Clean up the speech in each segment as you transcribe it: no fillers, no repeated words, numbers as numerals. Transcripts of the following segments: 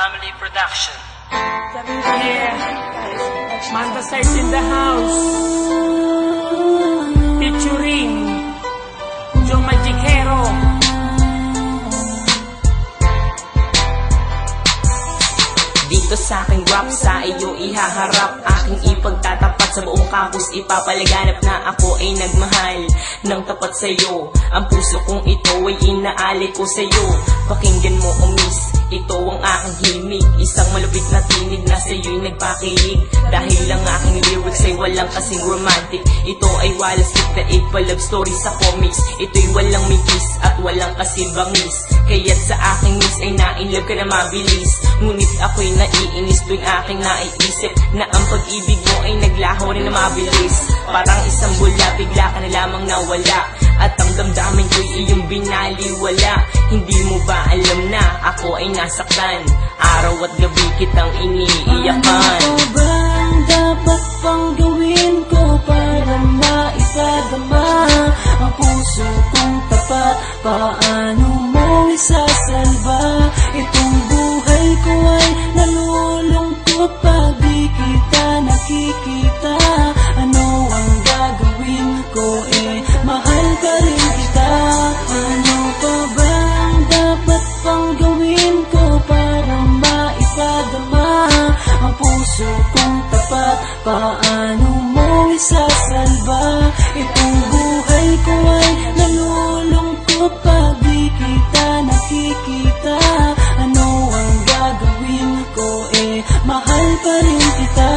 Family Production. Yeah, Manta Size in the house, featuring Joe Magicero. Dito sa aking rap, sa iyo ihaharap, aking ipagtatapat sa buong campus, ipapalaganap na ako ay nagmahal ng tapat sa'yo. Ang puso kong ito ay inaali ko sa'yo. Pakinggan mo o miss, ito ang aking himig, isang malupit na tinig na sa'yo'y nagpakilig. Dahil ang aking lyrics ay walang kasing romantic, ito ay walang stick na pa love story sa comics. Ito'y walang mikis at walang kasing bangis, kaya't sa aking miss ay na-inlove ka na mabilis. Ngunit ako'y naiinis tuwing aking naiisip na ang pag-ibig mo ay naglaho rin na mabilis. Parang isang bula, bigla ka na lamang nawala, at ang damdamin ko'y iyong binaliwala. Hindi mo ba alam na ako ay nasaktan? Araw at gabi kitang iniiyakan. Ano ba ang dapat pang gawin ko para maipadama ang puso kong tapat? Paano mo isasalba itong buhay ko ay nalulungkot pag di kita nakikita? Ano ang gagawin ko? Mahal ka rin kita. Ano pa ba ang dapat pang gawin ko para maipadama ang puso kong tapat? Paano mo isasalba itong buhay ko ay nalulungkot pag di kita nakikita? Ano ang gagawin ko? Mahal pa rin kita.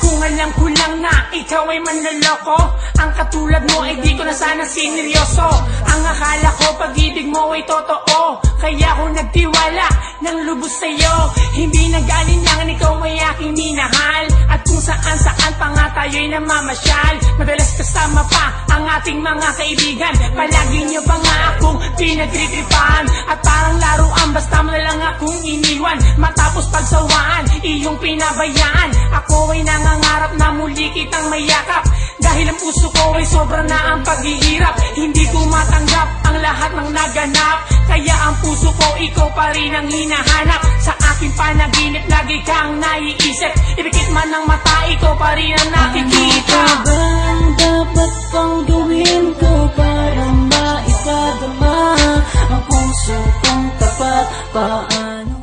Kung alam ko lang na ikaw ay manloloko, ang katulad mo ay di ko na sana sineryoso. Ang akala ko pag-ibig mo ay totoo, kaya ako nagtiwala ng lubos sa'yo. Hindi nag-alinlangan, ikaw ay aking minahal, at kung saan-saan pa nga tayo'y namamasyal. Madalas kasama pa ang ating mga kaibigan, palagi niyo pa nga akong pinagtritripan, at parang laruan basta mo na lang akong iniwan. Matapos pagsawaan, iyong pinabayaan, ako ay nangangarap na muli kitang mayakap. Dahil ang puso ko ay sobra na ang paghihirap, hindi ko matanggap ang lahat ng naganap. Kaya ang puso ko, ikaw pa rin ang hinahanap. Sa aking panaginip, lagi kang naiisip, ipikit man ng mata, ikaw pa rin ang nakikita. Ano ba ang dapat pang gawin ko para maipadama ang puso kong tapat? Paano